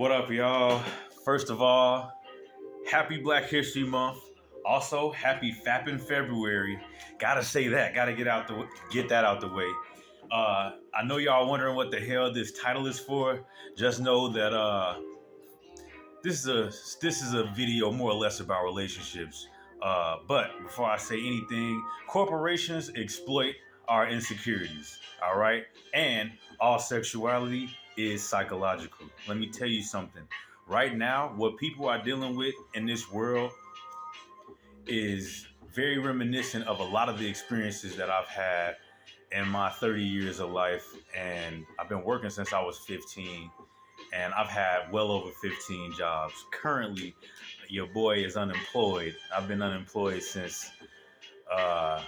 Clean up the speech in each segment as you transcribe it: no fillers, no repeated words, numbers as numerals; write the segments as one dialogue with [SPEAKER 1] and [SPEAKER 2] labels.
[SPEAKER 1] What up, y'all? First of all, happy Black History Month. Also, happy Fapping February. Gotta say that. Gotta get that out the way. I know y'all wondering what the hell this title is for. Just know that this is a video more or less about relationships. But before I say anything, corporations exploit our insecurities. All right, and all sexuality is psychological. Let me tell you something. Right now, what people are dealing with in this world is very reminiscent of a lot of the experiences that I've had in my 30 years of life. And I've been working since I was 15, and I've had well over 15 jobs. Currently, your boy is unemployed. I've been unemployed since, uh,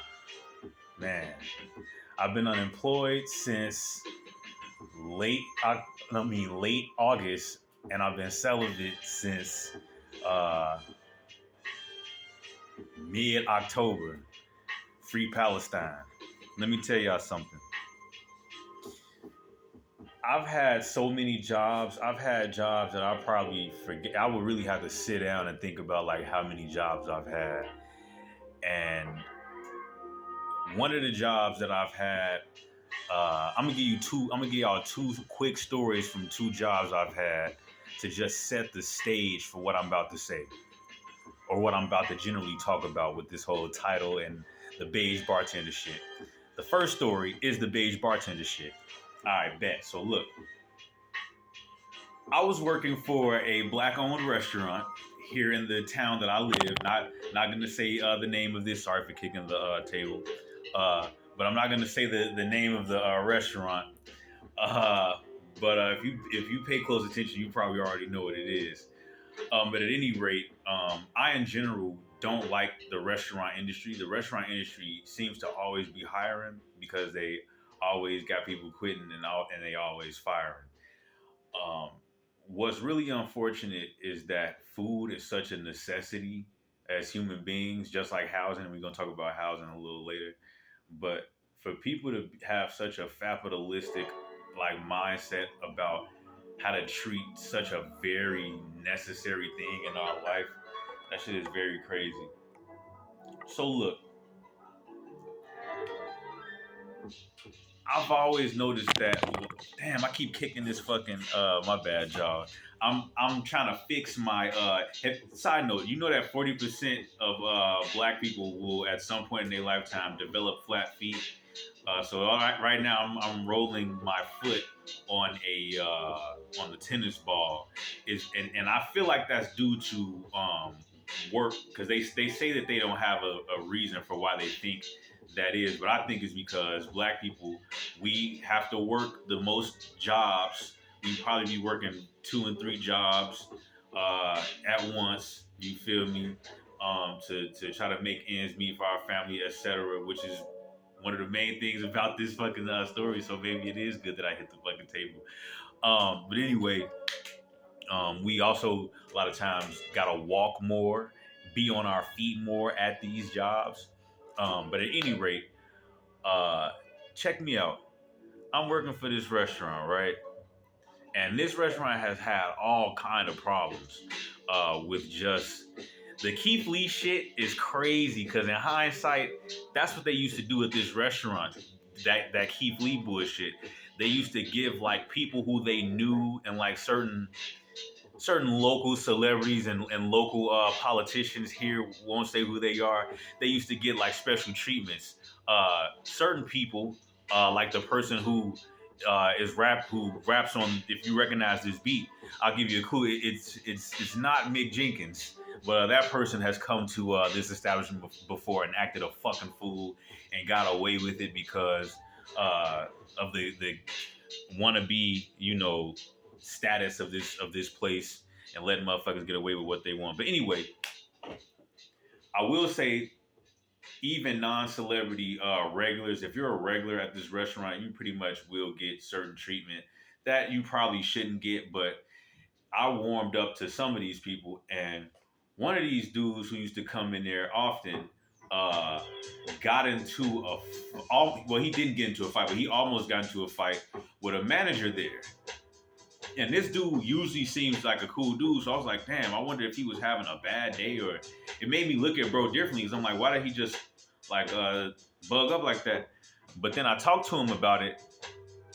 [SPEAKER 1] man, I've been unemployed since late, late August, and I've been celibate since uh, mid October. Free Palestine. Let me tell y'all something. I've had so many jobs. I've had jobs that I probably forget. I would really have to sit down and think about like how many jobs I've had. And one of the jobs that I've had, I'm gonna give you two. I'm gonna give y'all two quick stories from two jobs I've had to just set the stage for what I'm about to say, or what I'm about to generally talk about with this whole title and the beige bartender shit. The first story is the beige bartender shit. All right, bet. So look, I was working for a black-owned restaurant here in the town that I live. Not gonna say the name of this. Sorry for kicking the table. Uh, but I'm not gonna say the name of the restaurant. Uh, but if you pay close attention, you probably already know what it is. But at any rate, I in general don't like the restaurant industry. The restaurant industry seems to always be hiring because they always got people quitting and they always firing. Um, what's really unfortunate is that food is such a necessity as human beings, just like housing. And we're gonna talk about housing a little later. But for people to have such a capitalistic like mindset about how to treat such a very necessary thing in our life, that shit is very crazy. So look, I've always noticed that. Damn, I keep kicking this fucking. My bad, y'all. I'm trying to fix my. Side note, you know that 40% of black people will at some point in their lifetime develop flat feet. So all right now I'm rolling my foot on the tennis ball and I feel like that's due to work because they say that they don't have a reason for why they think that is, but I think it's because black people, we have to work the most jobs. We probably be working two and three jobs at once. You feel me? To try to make ends meet for our family, etc., which is one of the main things about this fucking story. So maybe it is good that I hit the fucking table. But anyway, we also a lot of times gotta walk more, be on our feet more at these jobs. But at any rate, uh, check me out. I'm working for this restaurant, right? And this restaurant has had all kind of problems with just the Keith Lee shit is crazy because in hindsight, that's what they used to do at this restaurant. That Keith Lee bullshit. They used to give like people who they knew and like certain local celebrities and local politicians here won't say who they are. They used to get like special treatments. Certain people, like the person who raps on. If you recognize this beat, I'll give you a clue. It's not Mick Jenkins, but that person has come to this establishment before and acted a fucking fool and got away with it because of the wannabe, status of this place and letting motherfuckers get away with what they want. But anyway, I will say, even non-celebrity regulars, if you're a regular at this restaurant, you pretty much will get certain treatment that you probably shouldn't get. But I warmed up to some of these people, and one of these dudes who used to come in there often uh, got into well, he didn't get into a fight, but he almost got into a fight with a manager there. And this dude usually seems like a cool dude. So I was like, damn, I wonder if he was having a bad day, or it made me look at bro differently. Because I'm like, why did he just like bug up like that? But then I talked to him about it,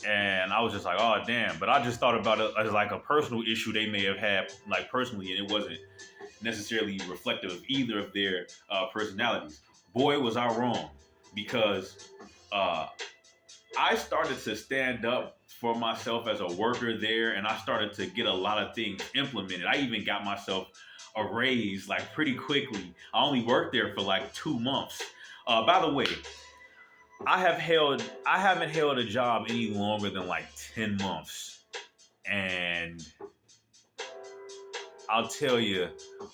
[SPEAKER 1] and I was just like, oh damn. But I just thought about it as like a personal issue they may have had like personally, and it wasn't necessarily reflective of either of their personalities. Boy, was I wrong, because uh, I started to stand up for myself as a worker there, and I started to get a lot of things implemented. I even got myself a raise like pretty quickly. I only worked there for like 2 months. By the way, I haven't held a job any longer than like 10 months. And I'll tell you,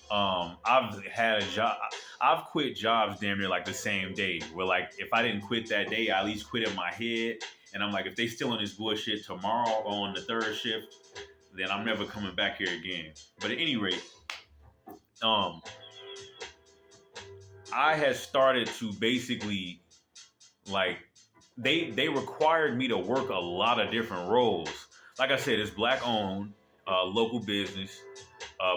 [SPEAKER 1] I've had a job. I've quit jobs damn near like the same day. Where like if I didn't quit that day, I at least quit in my head. And I'm like, if they still in this bullshit tomorrow on the third shift, then I'm never coming back here again. But at any rate, um, I had started to basically like they required me to work a lot of different roles. Like I said, it's black owned, local business,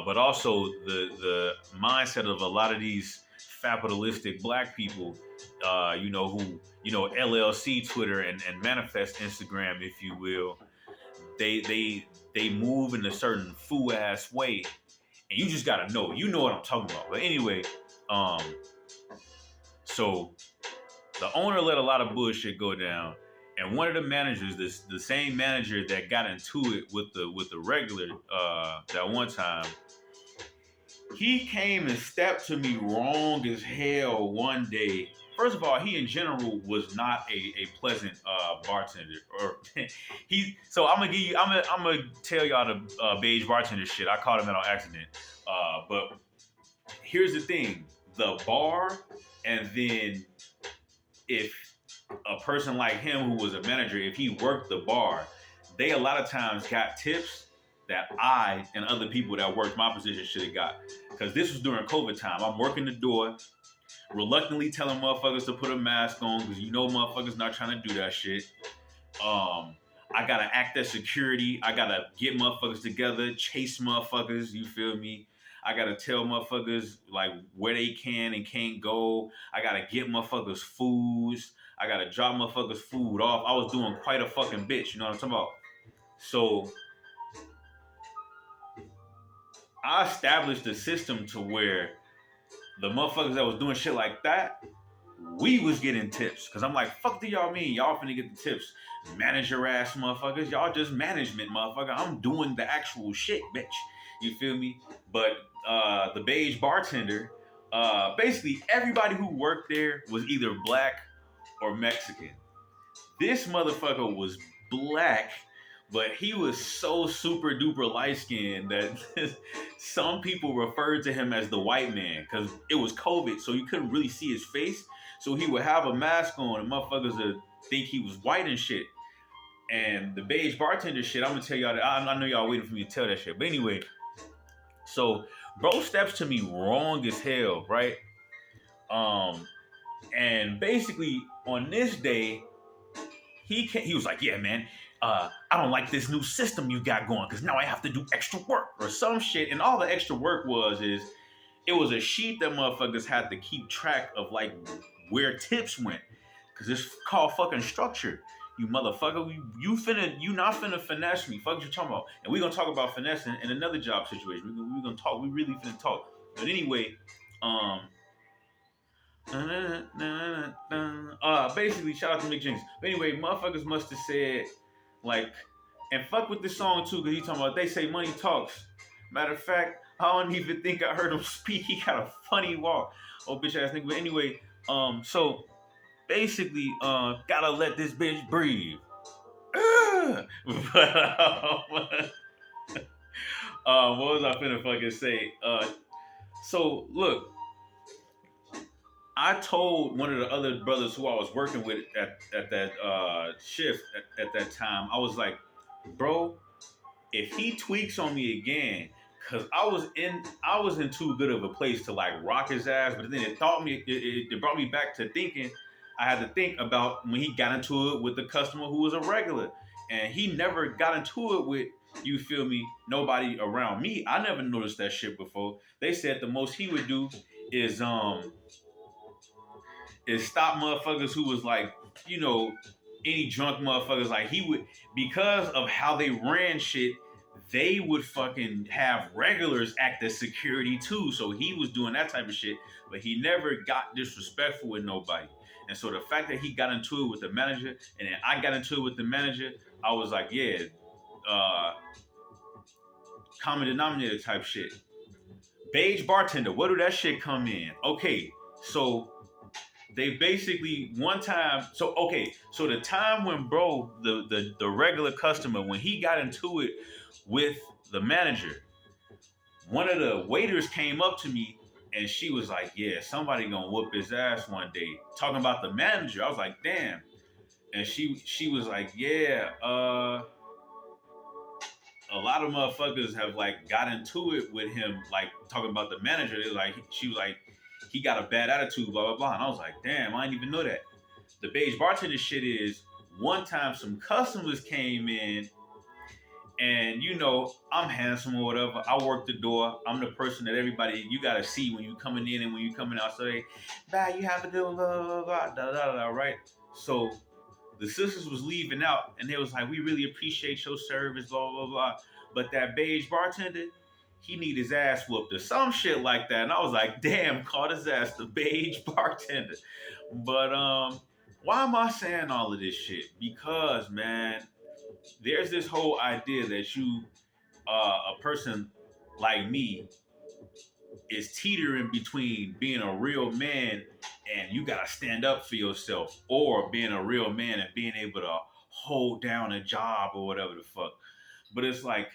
[SPEAKER 1] but also the mindset of a lot of these capitalistic black people, who LLC Twitter and manifest Instagram, if you will. They move in a certain foo ass way, and you just gotta know. You know what I'm talking about. But anyway, um, so the owner let a lot of bullshit go down, and one of the managers, the same manager that got into it with the regular that one time, he came and stepped to me wrong as hell one day. First of all, he in general was not a pleasant bartender. Or so I'm gonna tell y'all the beige bartender shit. I caught him that on accident. But here's the thing: the bar, and then if a person like him who was a manager, if he worked the bar, they a lot of times got tips that I and other people that worked my position should have got. Because this was during COVID time. I'm working the door, reluctantly telling motherfuckers to put a mask on, because motherfuckers not trying to do that shit. I gotta act as security. I gotta get motherfuckers together, chase motherfuckers, you feel me? I gotta tell motherfuckers like where they can and can't go. I gotta get motherfuckers foods. I gotta drop motherfuckers food off. I was doing quite a fucking bitch, you know what I'm talking about? So I established a system to where the motherfuckers that was doing shit like that, we was getting tips. Cause I'm like, fuck do y'all mean? Y'all finna get the tips. Manager ass motherfuckers. Y'all just management motherfucker. I'm doing the actual shit, bitch. You feel me? But the beige bartender, basically everybody who worked there was either black or Mexican. This motherfucker was black, but he was so super duper light skinned that some people referred to him as the white man, because it was COVID, so you couldn't really see his face. So he would have a mask on, and motherfuckers would think he was white and shit. And the beige bartender shit, I'm gonna tell y'all that. I know y'all waiting for me to tell that shit. But anyway, so bro steps to me wrong as hell, right? And basically on this day, he was like, yeah, man, I don't like this new system you got going, because now I have to do extra work or some shit. And all the extra work it was a sheet that motherfuckers had to keep track of, like, where tips went, because it's called fucking structure. You motherfucker, you not finna finesse me. Fuck what you talking about. And we gonna talk about finessing in another job situation. We gonna talk. We really finna talk. But anyway, basically, shout out to Mick Jenkins. But anyway, motherfuckers must have said, like, and fuck with this song too, because he talking about, they say money talks. Matter of fact, I don't even think I heard him speak. He got a funny walk. Oh, bitch ass nigga. But anyway, so basically, gotta let this bitch breathe. But, what was I finna fucking say? So look, I told one of the other brothers who I was working with at that shift at that time, I was like, bro, if he tweaks on me again, because I was in too good of a place to like rock his ass, but then it brought me back to thinking. I had to think about when he got into it with the customer who was a regular, and he never got into it with You feel me? Nobody around me. I never noticed that shit before. They said the most he would do is stop motherfuckers who was like, you know, any drunk motherfuckers. Like he would, because of how they ran shit, they would fucking have regulars act as security too. So he was doing that type of shit, but he never got disrespectful with nobody. And so the fact that he got into it with the manager, and then I got into it with the manager, I was like, yeah, uh, common denominator type shit. Beige bartender, where do that shit come in? Okay, so they basically one time, so okay, so the time when bro, the regular customer, when he got into it with the manager, one of the waiters came up to me and she was like, yeah, somebody gonna whoop his ass one day, talking about the manager. I was like, damn. And she was like, yeah, a lot of motherfuckers have like got into it with him, like talking about the manager. They was like, she was like, he got a bad attitude, blah blah blah. And I was like, damn, I didn't even know that. The beige bartender shit is one time some customers came in, and you know I'm handsome or whatever. I work the door. I'm the person that everybody you gotta see when you coming in and when you coming out. So they, bye, you have to do blah blah blah da da da, right? So the sisters was leaving out, and they was like, "We really appreciate your service, blah blah blah." But that beige bartender, he need his ass whooped or some shit like that. And I was like, "Damn, caught his ass, the beige bartender." But why am I saying all of this shit? Because man, there's this whole idea that you, a person like me, is teetering between being a real man and you gotta stand up for yourself, or being a real man and being able to hold down a job or whatever the fuck. But it's like,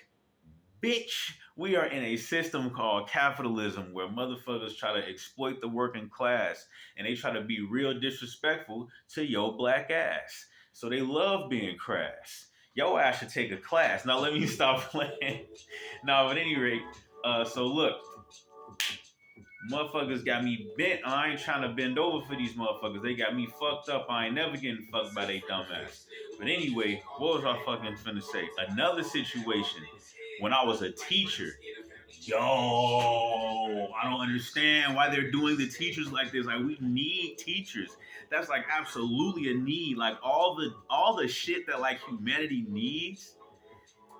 [SPEAKER 1] bitch, we are in a system called capitalism where motherfuckers try to exploit the working class and they try to be real disrespectful to your black ass. So they love being crass. Your ass should take a class. Now let me stop playing. Now, at any rate, so look, motherfuckers got me bent. I ain't trying to bend over for these motherfuckers. They got me fucked up. I ain't never getting fucked by they dumb ass. But anyway, what was I fucking finna say? Another situation when I was a teacher. Yo, I don't understand why they're doing the teachers like this. Like, we need teachers. That's like absolutely a need. Like all the shit that like humanity needs,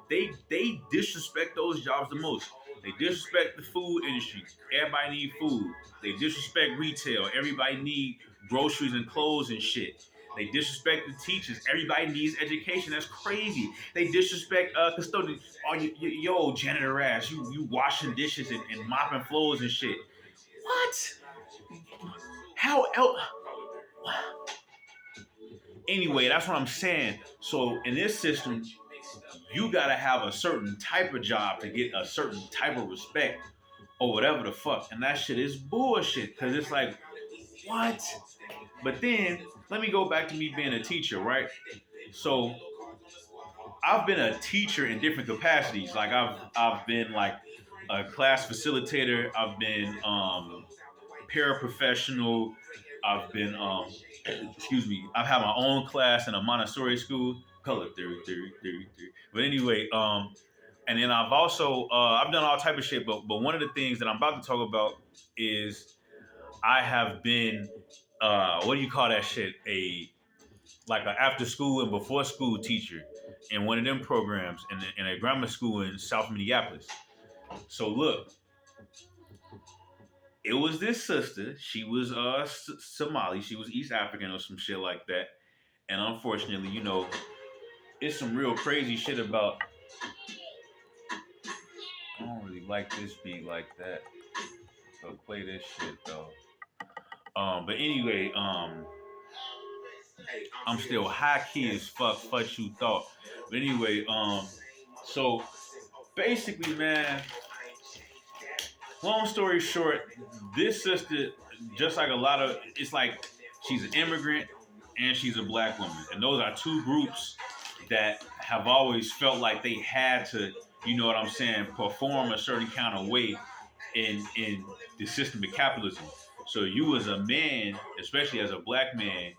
[SPEAKER 1] they disrespect those jobs the most. They disrespect the food industry. Everybody need food. They disrespect retail. Everybody need groceries and clothes and shit. They disrespect the teachers. Everybody needs education. That's crazy. They disrespect custodians. Oh, yo, janitor ass. You washing dishes and mopping floors and shit. What? How else? Anyway, that's what I'm saying. So in this system, you gotta have a certain type of job to get a certain type of respect or whatever the fuck. And that shit is bullshit. Cause it's like, what? But then let me go back to me being a teacher, right? So I've been a teacher in different capacities. Like I've been like a class facilitator. I've been paraprofessional. I've been excuse me. I've had my own class in a Montessori school. Color theory. But anyway, and then I've also I've done all type of shit. But one of the things that I'm about to talk about is I have been what do you call that shit? Like an after school and before school teacher in one of them programs in a grammar school in South Minneapolis. So look, it was this sister. She was Somali. She was East African or some shit like that. And unfortunately, you know, it's some real crazy shit about. I don't really like this beat like that. So play this shit though. But anyway, I'm still high key as fuck you thought. But anyway, so basically, man, long story short, this sister, just like a lot of, it's like she's an immigrant and she's a black woman. And those are two groups that have always felt like they had to, you know what I'm saying, perform a certain kind of way in the system of capitalism. So you as a man, especially as a black man,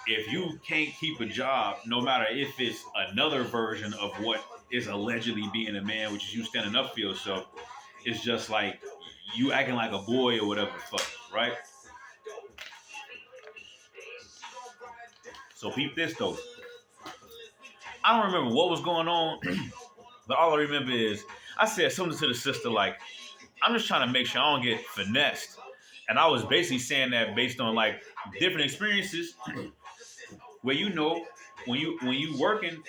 [SPEAKER 1] if you can't keep a job, no matter if it's another version of what is allegedly being a man, which is you standing up for yourself. It's just like you acting like a boy or whatever the fuck, right? So peep this though. I don't remember what was going on, but all I remember is I said something to the sister like, I'm just trying to make sure I don't get finessed. And I was basically saying that based on like different experiences where when you working,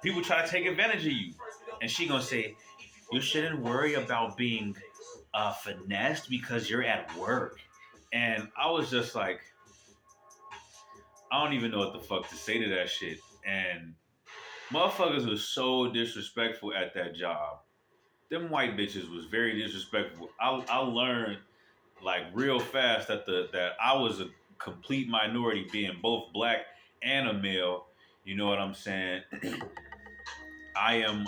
[SPEAKER 1] people try to take advantage of you. And she gonna say, you shouldn't worry about being finessed because you're at work. And I was just like, I don't even know what the fuck to say to that shit. And motherfuckers was so disrespectful at that job. Them white bitches was very disrespectful. I learned like real fast that I was a complete minority, being both black and a male. You know what I'm saying? I am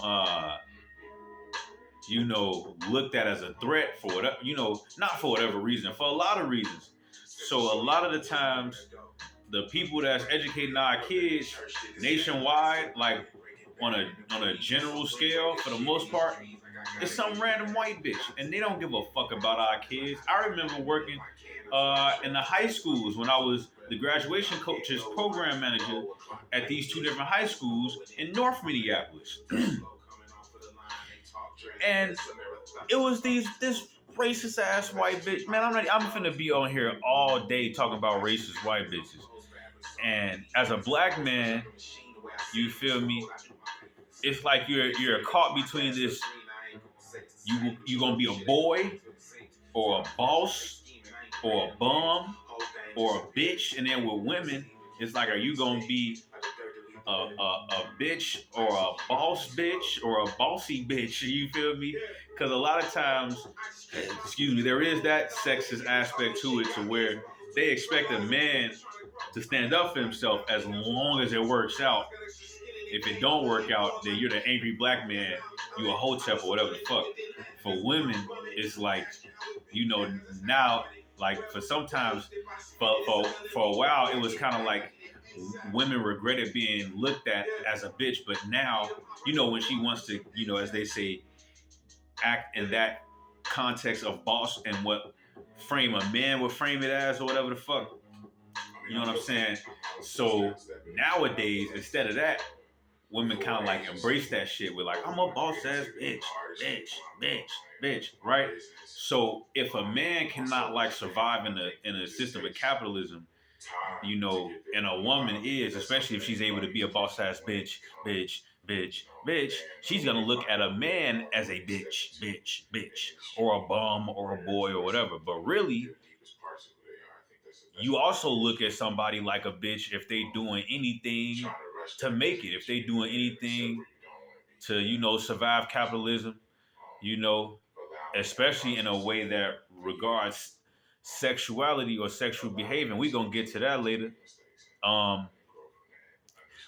[SPEAKER 1] looked at as a threat for whatever, not for whatever reason, for a lot of reasons. So a lot of the times, the people that's educating our kids nationwide, like on a general scale, for the most part, it's some random white bitch, and they don't give a fuck about our kids. I remember working in the high schools when I was the graduation coaches program manager at these two different high schools in North Minneapolis. And it was this racist ass white bitch. Man, I'm finna be on here all day talking about racist white bitches. And as a black man, you feel me? It's like you're caught between this. You gonna be a boy or a boss or a bum or a bitch, and then with women, it's like, are you gonna be a bitch or a boss bitch or a bossy bitch? You feel me? Because a lot of times, excuse me, there is that sexist aspect to it, to where they expect a man to stand up for himself as long as it works out. If it don't work out, then you're the angry black man, you a hotep or whatever the fuck. For women, it's like, now, like for sometimes, for a while, it was kind of like women regretted being looked at as a bitch, but now, when she wants to, as they say, act in that context of boss and what frame a man would frame it as or whatever the fuck. You know what I'm saying? So nowadays, instead of that, women kind of like embrace that shit with like, I'm a boss ass bitch, bitch, bitch, bitch, right? So if a man cannot like survive in a system of capitalism, and a woman is, especially if she's able to be a boss ass bitch, bitch, bitch, bitch, she's gonna look at a man as a bitch, bitch, bitch, or a bum or a boy or whatever. But really, you also look at somebody like a bitch if they doing anything to make it, if they doing anything to, survive capitalism, you know, especially in a way that regards sexuality or sexual behavior. We're gonna get to that later. Um,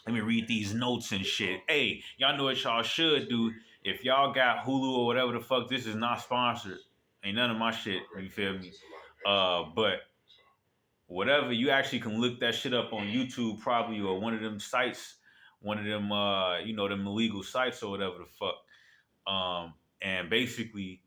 [SPEAKER 1] Let me read these notes and shit. Hey, y'all know what y'all should do. If y'all got Hulu or whatever the fuck, this is not sponsored. Ain't none of my shit. You feel me? But whatever, you actually can look that shit up on YouTube probably, or one of them sites, one of them them illegal sites or whatever the fuck. And basically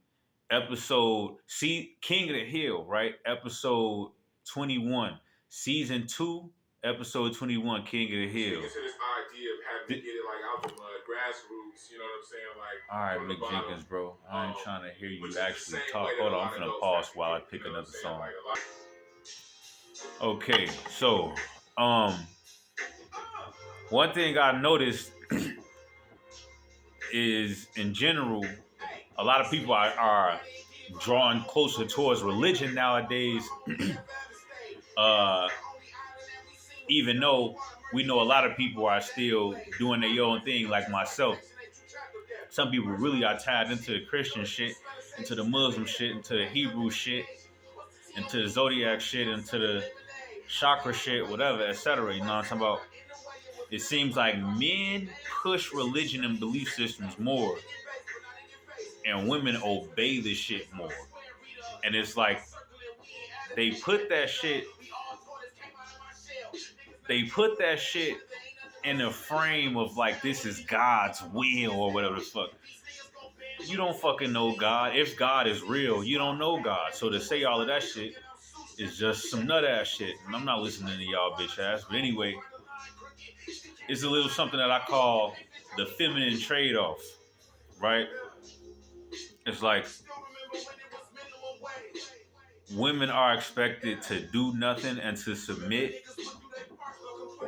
[SPEAKER 1] King of the Hill, right? Episode 21, season 2, episode 21, King of the Hill. Into this idea of having to get it like out the mud, grassroots, you know what I'm saying? Like, all right, Mick Jenkins, bro. I ain't trying to hear you actually talk. Hold on, I'm finna pause while I pick another song. Okay, so one thing I noticed is, in general, a lot of people are drawn closer towards religion nowadays. Even though we know a lot of people are still doing their own thing, like myself. Some people really are tied into the Christian shit, into the Muslim shit, into the Hebrew shit, into the zodiac shit, into the chakra shit, whatever, etc. You know what I'm talking about? It seems like men push religion and belief systems more, and women obey the shit more. And it's like they put that shit in a frame of like this is God's will or whatever the fuck. You don't fucking know God. If God is real, you don't know God. So to say all of that shit is just some nut ass shit. And I'm not listening to y'all bitch ass. But anyway, it's a little something that I call the feminine trade off, right? It's like women are expected to do nothing and to submit.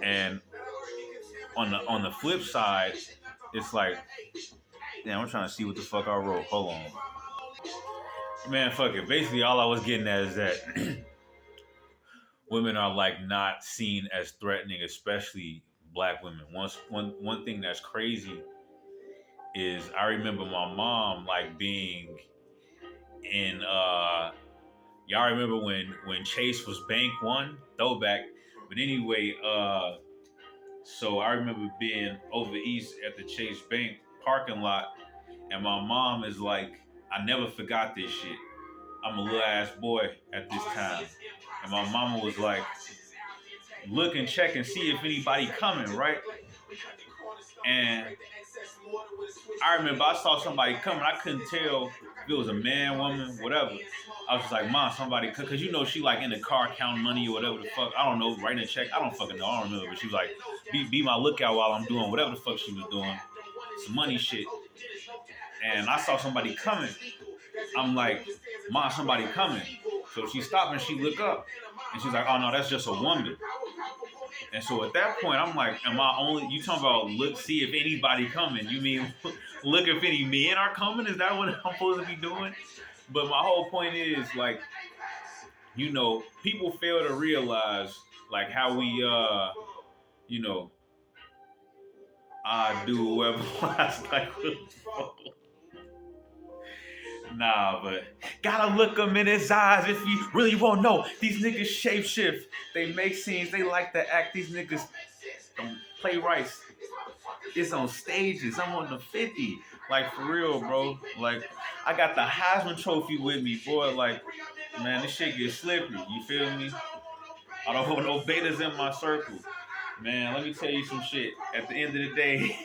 [SPEAKER 1] And on the flip side, it's like, damn, I'm trying to see what the fuck I wrote. Hold on. Man, fuck it. Basically, all I was getting at is that women are like not seen as threatening, especially black women. One thing that's crazy is I remember my mom like being in y'all remember when Chase was Bank One? Throwback. But anyway, so I remember being over east at the Chase Bank parking lot, and my mom is like, I never forgot this shit. I'm a little ass boy at this time. And my mama was like, look and check and see if anybody coming, right? And I remember I saw somebody coming. I couldn't tell if it was a man, woman, whatever. I was just like, Mom, somebody, because you know she like in the car counting money or whatever the fuck. I don't know, writing a check. I don't fucking know. I don't remember. But she was like, be my lookout while I'm doing whatever the fuck she was doing. Some money shit. And I saw somebody coming. I'm like, Mom, somebody coming. So she stopped and she looked up. And she's like, oh no, that's just a woman. And so at that point, I'm like, am I only, you talking about look, see if anybody coming. You mean look if any men are coming? Is that what I'm supposed to be doing? But my whole point is like, you know, people fail to realize like how we, you know, I do whoever I like. Nah, but gotta look them in his eyes if you really won't know. These niggas shapeshift. They make scenes. They like to act. These niggas playwrights. It's on stages. I'm on the 50. Like, for real, bro. Like, I got the Heisman Trophy with me, boy. Like, man, this shit gets slippery. You feel me? I don't want no betas in my circle. Man, let me tell you some shit. At the end of the day...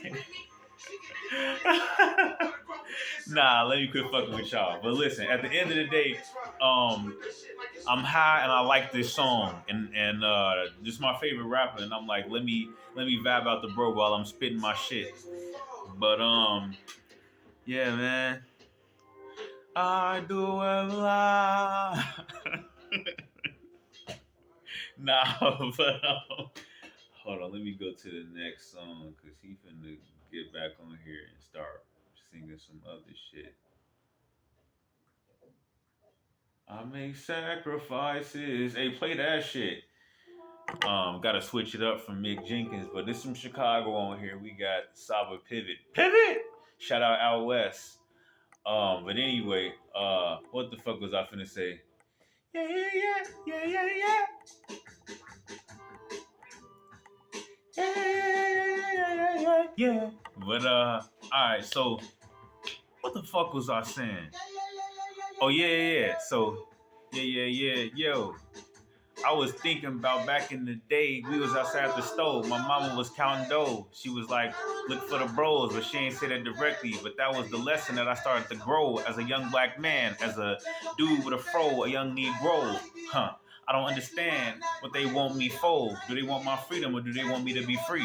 [SPEAKER 1] Nah, let me quit fucking with y'all. But listen, at the end of the day, I'm high and I like this song, and this is my favorite rapper, and I'm like, let me vibe out the bro while I'm spitting my shit. But yeah, man, I do a lot. Nah, but hold on, let me go to the next song because he finna get back on here and start singing some other shit. I make sacrifices. Hey, play that shit. Gotta switch it up from Mick Jenkins, but this from Chicago on here. We got Saba Pivot. Pivot! Shout out Out West. But anyway, what the fuck was I finna say? Yeah, yeah, yeah, yeah, yeah, yeah. Yeah, yeah, yeah, yeah, yeah. But alright, so what the fuck was I saying? Oh yeah, yeah, yeah. So yeah. Yo, I was thinking about back in the day, we was outside the stove. My mama was counting dough. She was like, look for the bros, but she ain't say that directly. But that was the lesson that I started to grow as a young black man, as a dude with a fro, a young Negro. Huh. I don't understand what they want me for. Do they want my freedom or do they want me to be free?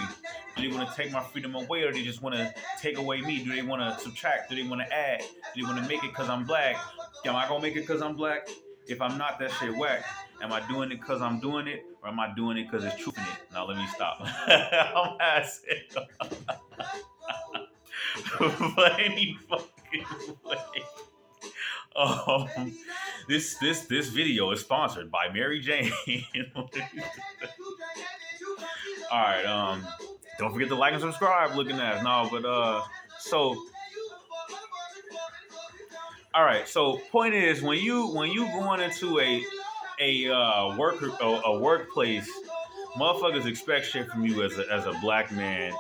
[SPEAKER 1] Do they want to take my freedom away or do they just want to take away me? Do they want to subtract? Do they want to add? Do they want to make it because I'm black? Am I going to make it because I'm black? If I'm not, that shit whack. Am I doing it because I'm doing it, or am I doing it because it's truth in it? Now let me stop. I'm asking. But any fucking way. This video is sponsored by Mary Jane. All right. Don't forget to like and subscribe. Looking at no, but so. All right. So point is, when you going into a workplace, motherfuckers expect shit from you as a black man,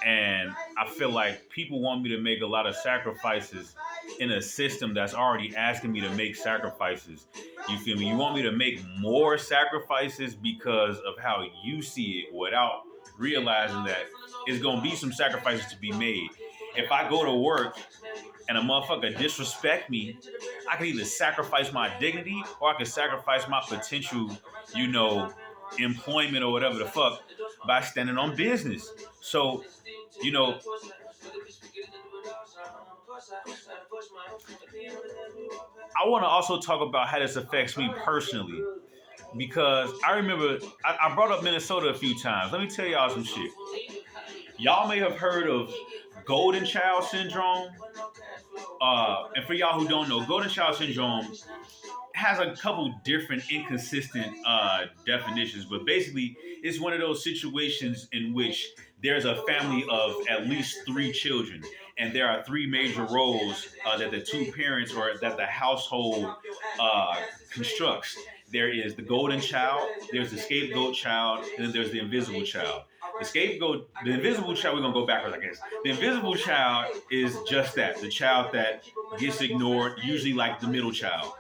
[SPEAKER 1] and I feel like people want me to make a lot of sacrifices in a system that's already asking me to make sacrifices. You feel me? You want me to make more sacrifices because of how you see it, without realizing that it's gonna be some sacrifices to be made. If I go to work and a motherfucker disrespect me, I can either sacrifice my dignity or I can sacrifice my potential, you know, employment or whatever the fuck by standing on business. So, you know, I want to also talk about how this affects me personally because I remember I brought up Minnesota a few times. Let me tell y'all some shit. Y'all may have heard of golden child syndrome. And for y'all who don't know, golden child syndrome has a couple different inconsistent definitions, but basically it's one of those situations in which there's a family of at least three children, and there are three major roles that the two parents or that the household constructs. There is the golden child, there's the scapegoat child, and then there's the invisible child. The invisible child, we're gonna go backwards, I guess. The invisible child is just that, the child that gets ignored, usually like the middle child.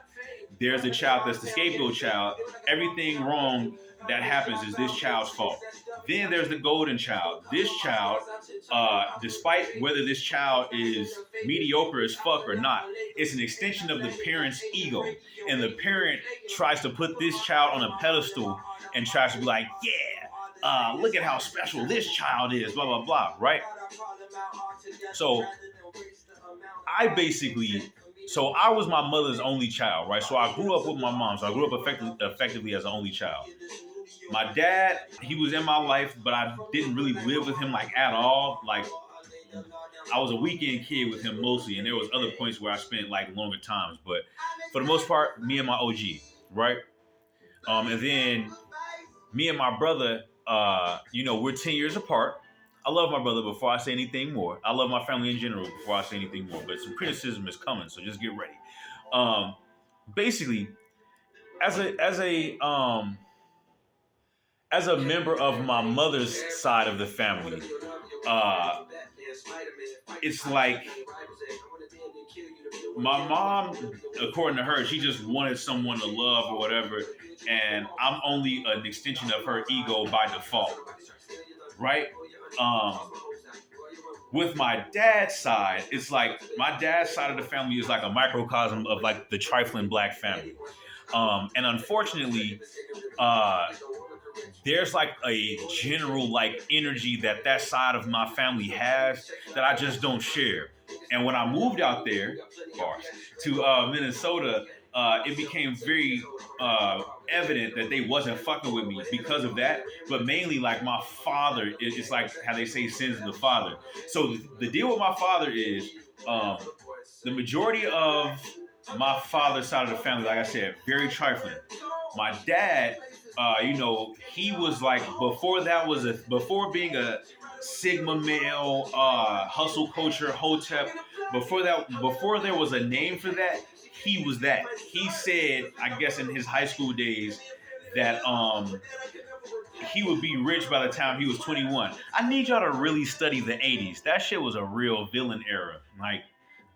[SPEAKER 1] There's the child that's the scapegoat child. Everything wrong that happens is this child's fault. Then there's the golden child. This child, despite whether this child is mediocre as fuck or not, it's an extension of the parent's ego. And the parent tries to put this child on a pedestal and tries to be like, yeah, look at how special this child is, blah, blah, blah, right? So I was my mother's only child, right? So I grew up with my mom. So I grew up effectively as an only child. My dad, he was in my life, but I didn't really live with him like at all. Like I was a weekend kid with him mostly, and there was other points where I spent like longer times. But for the most part, me and my OG, right? And then me and my brother, we're 10 years apart. I love my brother before I say anything more. I love my family in general before I say anything more. But some criticism is coming, so just get ready. Basically, as a member of my mother's side of the family, it's like my mom, according to her, she just wanted someone to love or whatever, and I'm only an extension of her ego by default, right? With my dad's side, it's like my dad's side of the family is like a microcosm of like the trifling black family. And unfortunately, there's like a general like energy that side of my family has that I just don't share. And when I moved out there to Minnesota, it became very evident that they wasn't fucking with me because of that. But mainly, like my father, it's like how they say sins of the father. So the deal with my father is the majority of my father's side of the family, like I said, very trifling. My dad, he was like before being a Sigma male, hustle culture, hotep. Before there was a name for that, he was that. He said, I guess in his high school days, that he would be rich by the time he was 21. I need y'all to really study the 80s. That shit was a real villain era. Like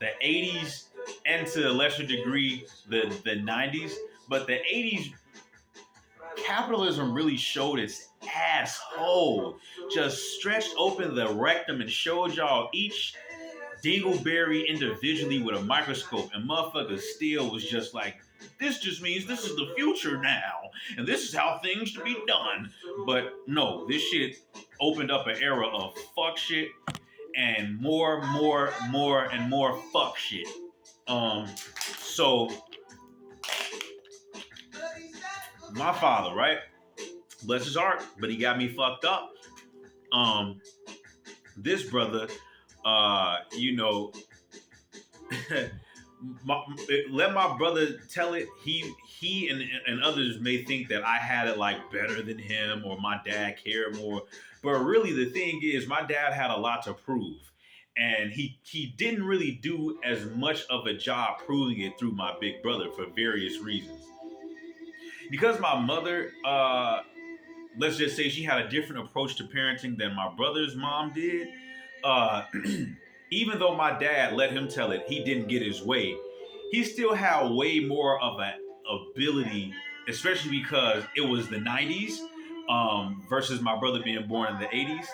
[SPEAKER 1] the 80s and to a lesser degree the 90s. But the 80s, capitalism really showed its asshole. Just stretched open the rectum and showed y'all each dingleberry individually with a microscope, and motherfucker still was just like, this just means this is the future now, and this is how things should be done. But no, this shit opened up an era of fuck shit and more and more fuck shit. So my father, right? Bless his heart, but he got me fucked up. This brother, let my brother tell it. He and others may think that I had it like better than him or my dad cared more. But really the thing is my dad had a lot to prove. And he didn't really do as much of a job proving it through my big brother for various reasons. Because my mother, let's just say she had a different approach to parenting than my brother's mom did. Even though my dad let him tell it, he didn't get his way. He still had way more of an ability, especially because it was the 90s. versus my brother being born in the 80s.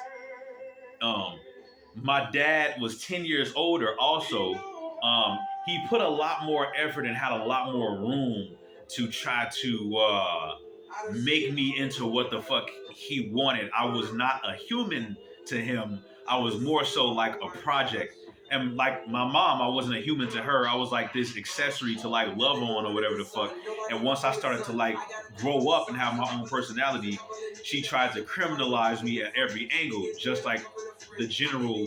[SPEAKER 1] Um, my dad was 10 years older also. He put a lot more effort and had a lot more room to try to make me into what the fuck he wanted. I was not a human to him. I was more so like a project. And like my mom, I wasn't a human to her. I was like this accessory to like love on or whatever the fuck. And once I started to like grow up and have my own personality, she tried to criminalize me at every angle, just like the general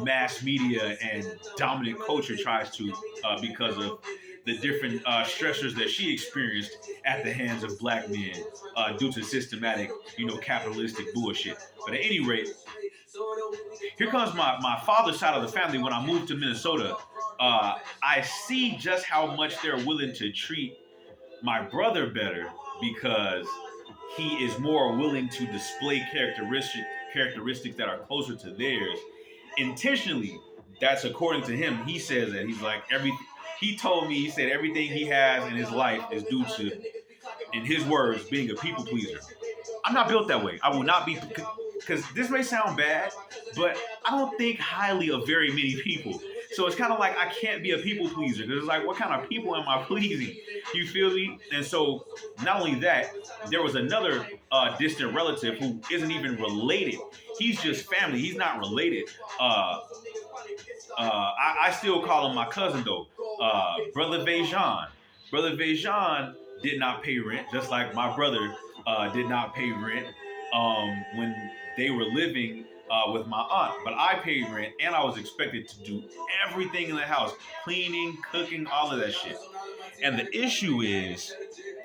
[SPEAKER 1] mass media and dominant culture tries to, because of the different stressors that she experienced at the hands of black men due to systematic, capitalistic bullshit. But at any rate, here comes my father's side of the family. When I moved to Minnesota, I see just how much they're willing to treat my brother better because he is more willing to display characteristics that are closer to theirs intentionally. That's according to him. He says that he's like he told me, he said everything he has in his life is due to, in his words, being a people pleaser. I'm not built that way. I will not be, because this may sound bad, but I don't think highly of very many people. So it's kind of like I can't be a people pleaser because it's like, what kind of people am I pleasing? You feel me? And so not only that, there was another distant relative who isn't even related. He's just family. He's not related. I still call him my cousin though. Brother Vejan. Brother Vejan did not pay rent, just like my brother did not pay rent when they were living with my aunt. But I paid rent and I was expected to do everything in the house, cleaning, cooking, all of that shit. And the issue is,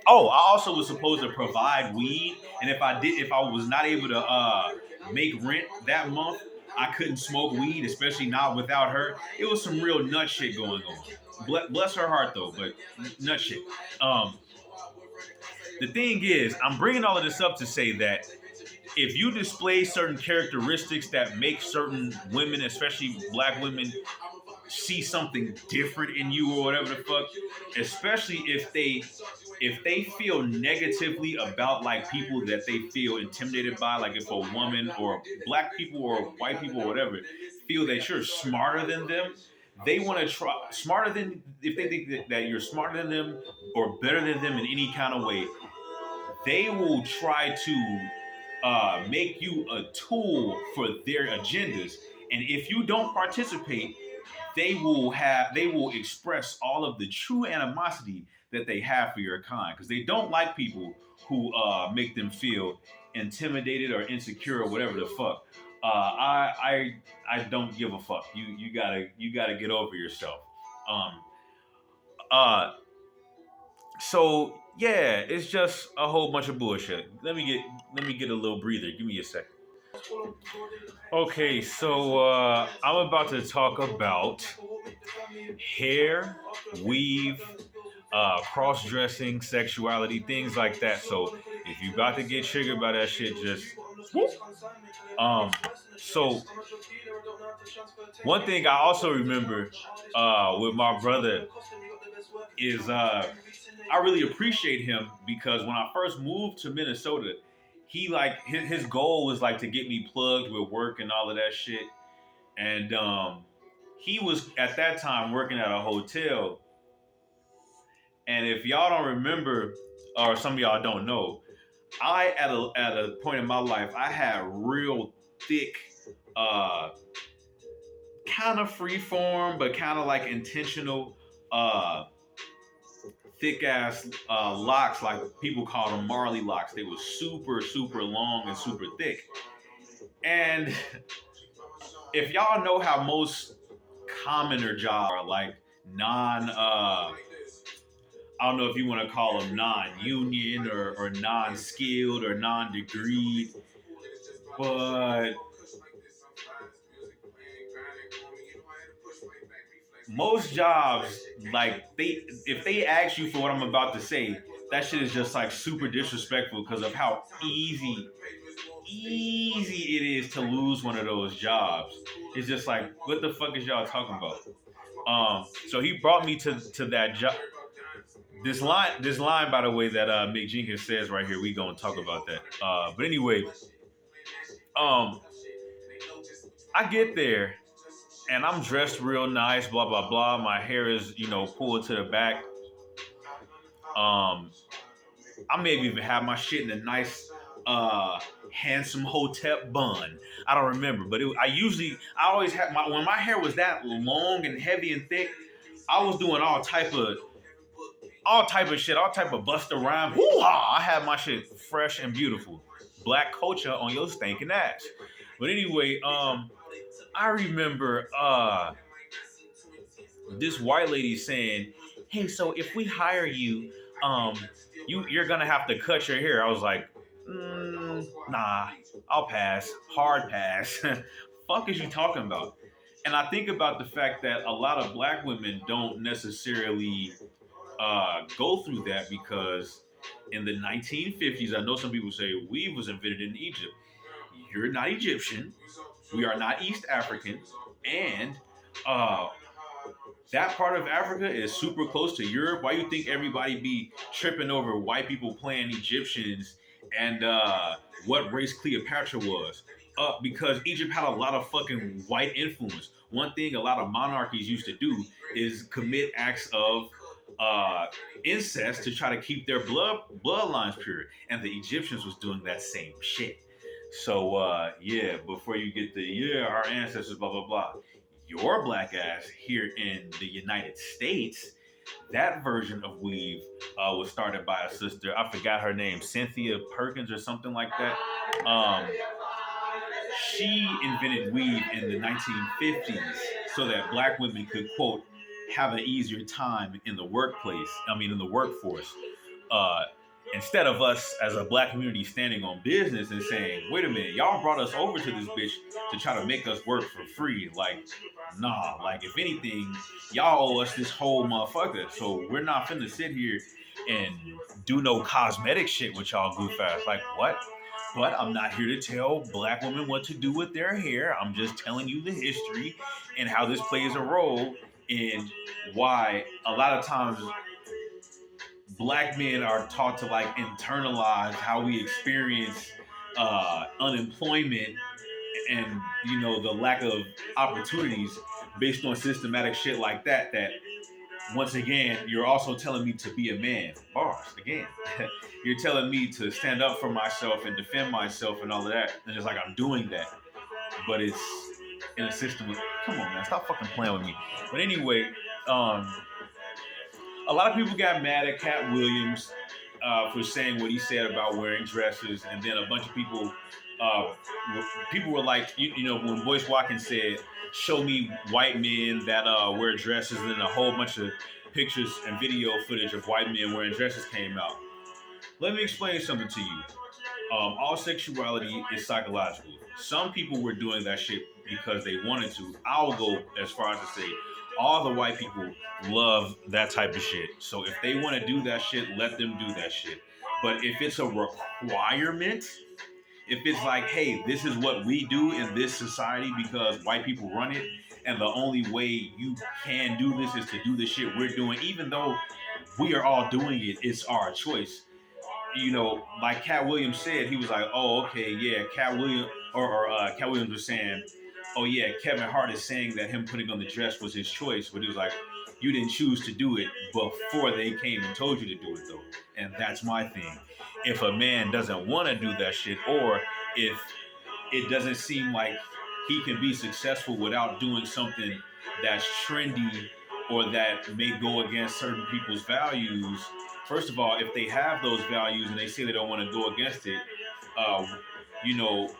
[SPEAKER 1] oh, I also was supposed to provide weed, and if I was not able to make rent that month, I couldn't smoke weed, especially not without her. It was some real nut shit going on. Bless her heart though, but nut shit. Um, the thing is, I'm bringing all of this up to say that if you display certain characteristics that make certain women, especially black women, see something different in you or whatever the fuck, especially if they feel negatively about like people that they feel intimidated by, like if a woman or black people or white people or whatever feel that you're smarter than them, they want to try smarter than, if they think that you're smarter than them or better than them in any kind of way, they will try to make you a tool for their agendas. And if you don't participate, they will express all of the true animosity that they have for your kind, because they don't like people who make them feel intimidated or insecure or whatever the fuck. I don't give a fuck. You gotta get over yourself. Um, uh, so yeah, it's just a whole bunch of bullshit. Let me get a little breather. Give me a second. Okay, so I'm about to talk about hair, weave, cross dressing, sexuality, things like that. So if you got to get triggered by that shit, just whoop. Um, so one thing I also remember with my brother is I really appreciate him because when I first moved to Minnesota, he like his goal was like to get me plugged with work and all of that shit. And he was at that time working at a hotel. And if y'all don't remember, or some of y'all don't know, I at a point in my life I had real thick, uh, kind of free form, but kind of like intentional, thick ass locks, like people call them Marley locks. They were super super long and super thick. And if y'all know how most commoner jobs are, like non I don't know if you want to call them non-union or non-skilled or non-degreed, but most jobs, like if they ask you for what I'm about to say, that shit is just like super disrespectful because of how easy it is to lose one of those jobs. It's just like, what the fuck is y'all talking about? So he brought me to that job. this line, by the way, that Mick Jenkins says right here, we gonna talk about that. But anyway, um, I get there and I'm dressed real nice, blah blah blah. My hair is, pulled to the back. Um, I maybe even have my shit in a nice, handsome hotep bun. I don't remember, but I always had when my hair was that long and heavy and thick. I was doing all type of shit, all type of Busta Rhyme. Hoo-ha! I had my shit fresh and beautiful. Black culture on your stinking ass. But anyway, I remember this white lady saying, "Hey, so if we hire you, um, you're gonna have to cut your hair." I was like, "Nah, I'll pass. Hard pass." Fuck is you talking about? And I think about the fact that a lot of black women don't necessarily go through that because in the 1950s, I know some people say weave was invented in Egypt. You're not Egyptian. We are not East African, and uh, that part of Africa is super close to Europe. Why you think everybody be tripping over white people playing Egyptians and what race Cleopatra was? Because Egypt had a lot of fucking white influence. One thing a lot of monarchies used to do is commit acts of uh, incest to try to keep their bloodlines pure, and the Egyptians was doing that same shit. So yeah, before you get our ancestors, blah blah blah, your black ass here in the United States, that version of weave was started by a sister. I forgot her name, Cynthia Perkins or something like that. Um, she invented weave in the 1950s so that black women could quote have an easier time in the workplace. I mean, in the workforce. Uh, Instead of us as a black community standing on business and saying, "Wait a minute, y'all brought us over to this bitch to try to make us work for free." Like, nah. Like, if anything, y'all owe us this whole motherfucker. So we're not finna sit here and do no cosmetic shit with y'all goof ass. Like, what? But I'm not here to tell black women what to do with their hair. I'm just telling you the history and how this plays a role in why a lot of times black men are taught to like internalize how we experience unemployment and the lack of opportunities based on systematic shit like that. That once again, you're also telling me to be a man. Bars again. You're telling me to stand up for myself and defend myself and all of that. And it's like I'm doing that, but it's in a system of come on, man, stop fucking playing with me. But anyway, um, a lot of people got mad at Cat Williams for saying what he said about wearing dresses, and then a bunch of uh, people were like, when Boyce Watkins said, "Show me white men that wear dresses," and then a whole bunch of pictures and video footage of white men wearing dresses came out. Let me explain something to you. All sexuality is psychological. Some people were doing that shit because they wanted to. I'll go as far as to say all the white people love that type of shit. So if they want to do that shit, let them do that shit. But if it's a requirement, if it's like, hey, this is what we do in this society because white people run it, and the only way you can do this is to do the shit we're doing, even though we are all doing it, it's our choice. Like Cat Williams said, he was like, "Oh, okay, yeah." Cat Williams was saying, "Oh, yeah." Kevin Hart is saying that him putting on the dress was his choice, but he was like, "You didn't choose to do it before they came and told you to do it, though." And that's my thing. If a man doesn't want to do that shit, or if it doesn't seem like he can be successful without doing something that's trendy or that may go against certain people's values. First of all, if they have those values and they say they don't want to go against it, uh, you know,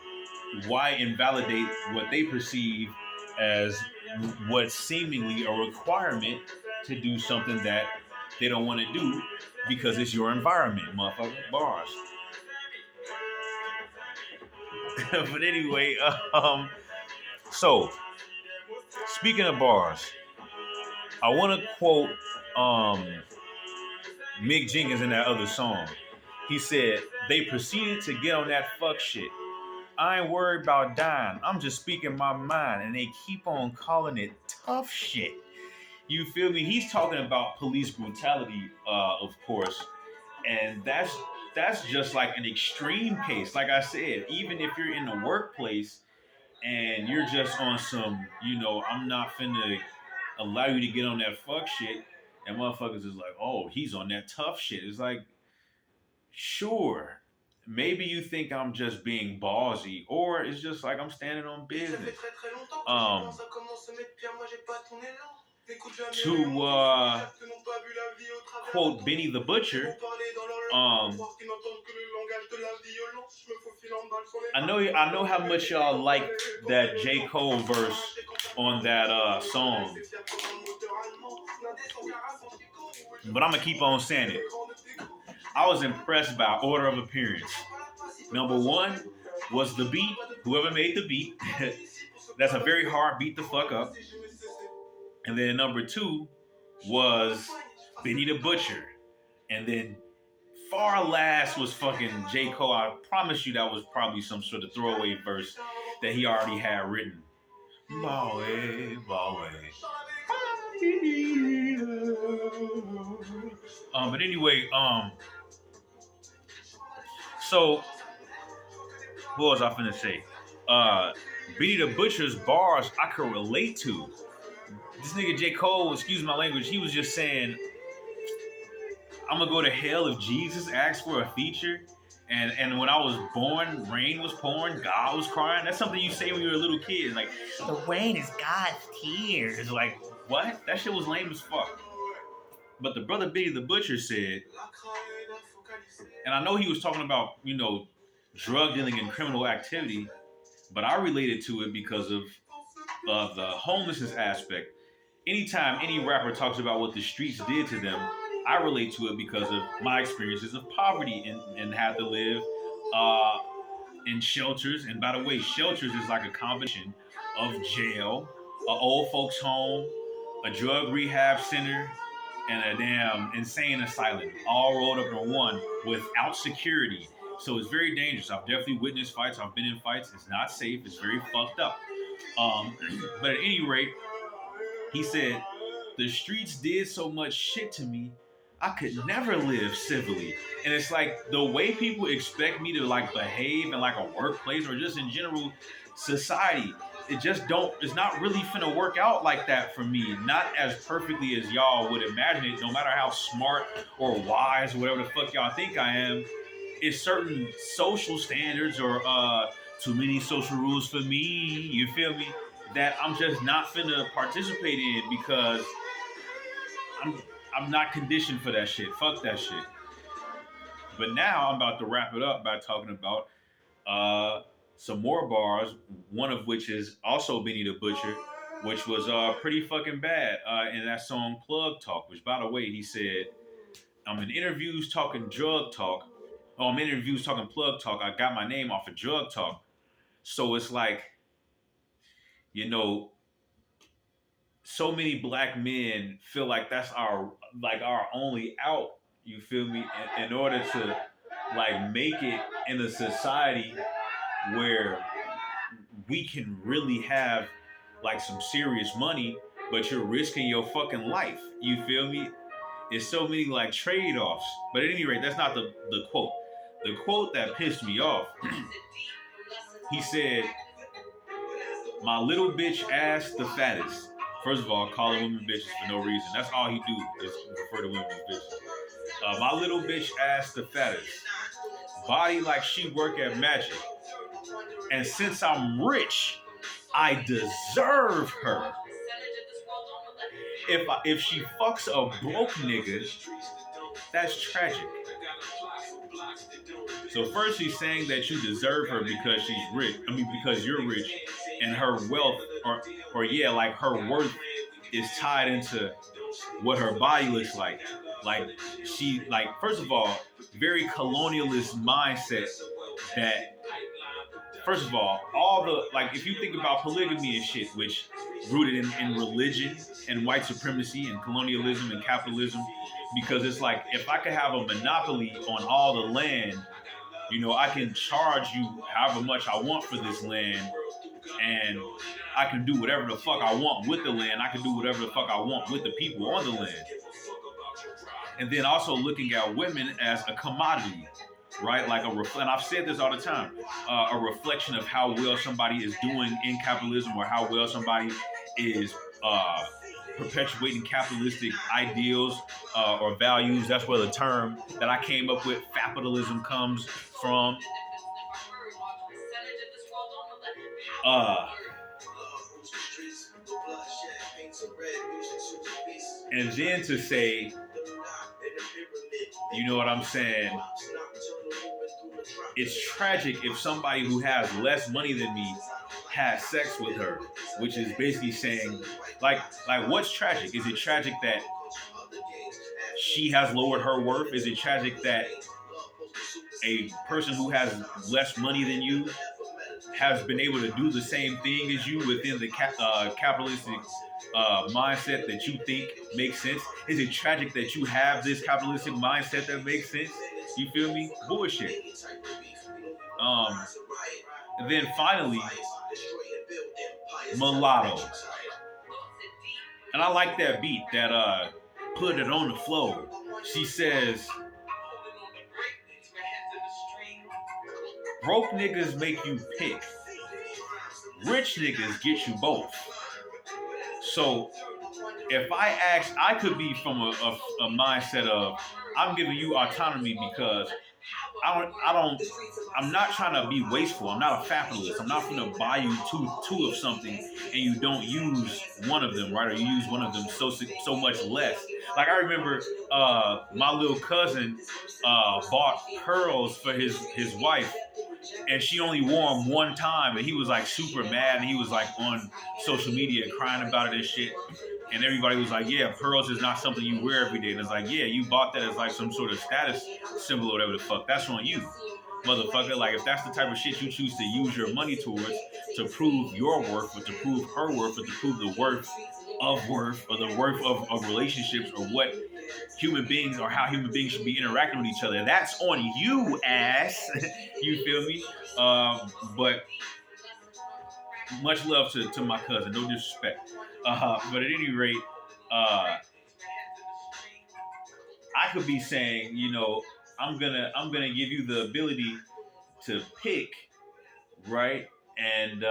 [SPEAKER 1] why invalidate what they perceive as what's seemingly a requirement to do something that they don't want to do because it's your environment, motherfucker. Bars. But anyway, so speaking of bars, I want to quote um, Mick Jenkins in that other song. He said, "They proceeded to get on that fuck shit. I ain't worried about dying. I'm just speaking my mind, and they keep on calling it tough shit. You feel me? He's talking about police brutality, of course, and that's just like an extreme case. Like I said, even if you're in the workplace and you're just on some, I'm not finna allow you to get on that fuck shit, and motherfuckers is like, oh, he's on that tough shit. It's like, sure, maybe you think I'm just being ballsy, or it's just like I'm standing on business. Um, to quote Benny the Butcher, I know how much y'all like that J. Cole verse on that song, but I'm gonna keep on saying it. I was impressed by order of appearance. Number one was the beat. Whoever made the beat, that's a very hard beat to fuck up. And then number two was Benny the Butcher. And then far last was fucking J. Cole. I promise you that was probably some sort of throwaway verse that he already had written. Boy, boy. But anyway, so what was I finna say? Benny the Butcher's bars I could relate to. This nigga J. Cole, excuse my language, he was just saying, I'm gonna go to hell if Jesus asked for a feature. And when I was born, rain was pouring, God was crying. That's something you say when you're a little kid. Like, the rain is God's tears. Like, what? That shit was lame as fuck. But the brother Benny the Butcher said, and I know he was talking about, drug dealing and criminal activity, but I related to it because of the homelessness aspect. Anytime any rapper talks about what the streets did to them, I relate to it because of my experiences of poverty and have to live in shelters. And by the way, shelters is like a combination of jail, an old folks home, a drug rehab center, and a damn insane asylum, all rolled up in one without security. So it's very dangerous. I've definitely witnessed fights. I've been in fights. It's not safe. It's very fucked up. But at any rate, he said, the streets did so much shit to me, I could never live civilly. And it's like the way people expect me to like behave in like a workplace or just in general society, it's not really finna work out like that for me. Not as perfectly as y'all would imagine it, no matter how smart or wise or whatever the fuck y'all think I am. It's certain social standards or too many social rules for me, you feel me, that I'm just not finna participate in because I'm not conditioned for that shit. Fuck that shit. But now I'm about to wrap it up by talking about some more bars, one of which is also Benny the Butcher, which was pretty fucking bad in that song Plug Talk, which, by the way, he said, I'm in interviews talking drug talk. Oh, I'm in interviews talking plug talk. I got my name off of drug talk. So it's like, so many black men feel like that's our only out. You feel me? In order to like make it in a society where we can really have like some serious money, but you're risking your fucking life. You feel me? It's so many like trade-offs. But at any rate, that's not the quote. The quote that pissed me off, he said, my little bitch ass the fattest. First of all, calling women bitches for no reason. That's all he do is refer to women as bitches. My little bitch ass the fattest. Body like she work at Magic. And since I'm rich, I deserve her. If she fucks a broke nigga, that's tragic. So first he's saying that you deserve her because she's rich. I mean, because you're rich, and her wealth, or yeah, like her worth is tied into what her body looks like. Like she, like first of all, very colonialist mindset. That first of all the like, if you think about polygamy and shit, which rooted in religion and white supremacy and colonialism and capitalism, because it's like if I could have a monopoly on all the land, I can charge you however much I want for this land, and I can do whatever the fuck I want with the land. I can do whatever the fuck I want with the people on the land. And then also looking at women as a commodity, right? Like and I've said this all the time, a reflection of how well somebody is doing in capitalism, or how well somebody is perpetuating capitalistic ideals or values. That's where the term that I came up with, capitalism, comes from. And then to say, you know what I'm saying? It's tragic if somebody who has less money than me has sex with her, which is basically saying, like what's tragic? Is it tragic that she has lowered her worth? Is it tragic that a person who has less money than you has been able to do the same thing as you within the capitalistic mindset that you think makes sense? Is it tragic that you have this capitalistic mindset that makes sense? You feel me? Bullshit. And then finally, Mulatto. And I like that beat that put it on the flow. She says, broke niggas make you pick. Rich niggas get you both. So if I could be from a mindset of, I'm giving you autonomy because I'm not trying to be wasteful. I'm not a capitalist. I'm not going to buy you two of something and you don't use one of them, right? Or you use one of them so much less. Like I remember my little cousin bought pearls for his wife, and she only wore them one time, and he was like super mad, and he was like on social media crying about it and shit. And everybody was like, yeah, pearls is not something you wear every day. And it's like, yeah, you bought that as like some sort of status symbol or whatever the fuck. That's on you, motherfucker. Like, if that's the type of shit you choose to use your money towards to prove your worth, or to prove her worth, or to prove the worth, or the worth of relationships, or what human beings, or how human beings should be interacting with each other, that's on you, ass. You feel me? But much love to my cousin. No disrespect. But at any rate, I could be saying, you know, I'm gonna give you the ability to pick, right? And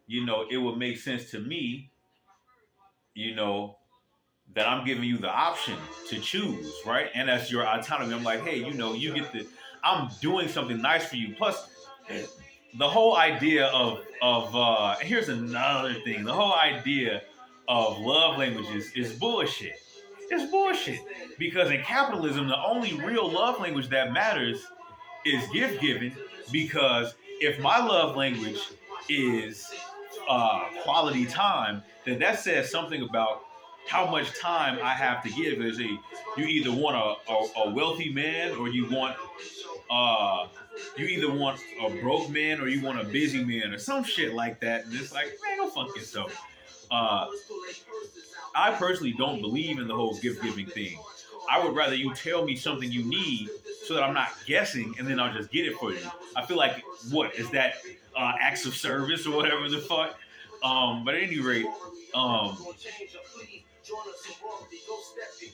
[SPEAKER 1] you know, it would make sense to me, you know, that I'm giving you the option to choose, right? And that's your autonomy. I'm like, hey, you know, you get I'm doing something nice for you. Plus, the whole idea of here's another thing. The whole idea of love languages is bullshit. It's bullshit. Because in capitalism, the only real love language that matters is gift giving. Because if my love language is quality time, then that says something about how much time I have to give. You either want a wealthy man, or you want a broke man, or you want a busy man, or some shit like that. And it's like, man, go fuck yourself. I personally don't believe in the whole gift giving thing. I would rather you tell me something you need so that I'm not guessing, and then I'll just get it for you. I feel like, what is that, acts of service or whatever the fuck? But at any rate,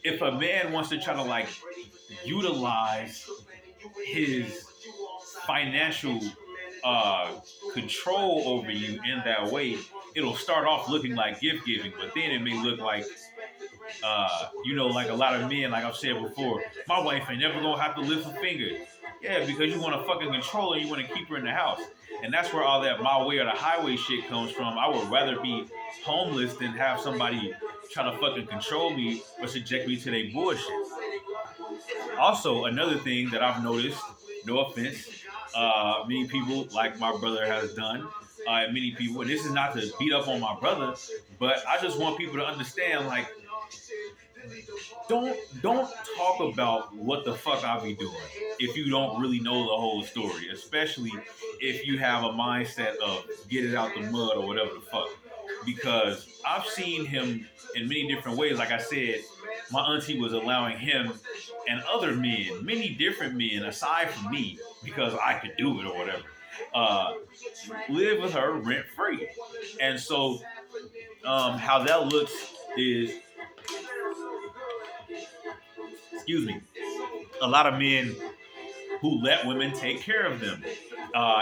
[SPEAKER 1] if a man wants to try to like utilize his financial control over you in that way, it'll start off looking like gift giving, but then it may look like, you know, like a lot of men, like I've said before, my wife ain't never gonna have to lift a finger. Yeah, because you want to fucking control her, you want to keep her in the house. And that's where all that my way or the highway shit comes from. I would rather be homeless than have somebody try to fucking control me or subject me to their bullshit. Also, another thing that I've noticed, no offense, many people, like my brother has done, many people, and this is not to beat up on my brother, but I just want people to understand, like, don't talk about what the fuck I be doing if you don't really know the whole story, especially if you have a mindset of get it out the mud or whatever the fuck. Because I've seen him in many different ways. Like I said, my auntie was allowing him and other men, many different men aside from me, because I could do it or whatever. uh, live with her rent free. And so, how that looks is, excuse me, a lot of men who let women take care of them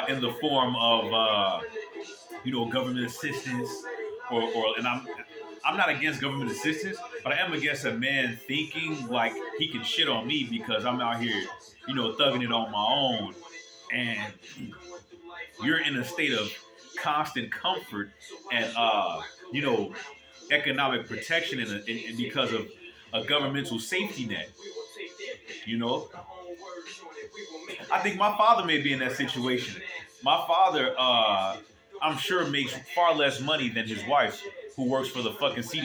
[SPEAKER 1] in the form of government assistance, and I'm not against government assistance, but I am against a man thinking like he can shit on me because I'm out here, thugging it on my own, and you're in a state of constant comfort and you know economic protection and because of a governmental safety net. You know, I think my father may be in that situation. My father, I'm sure, makes far less money than his wife, who works for the fucking CDC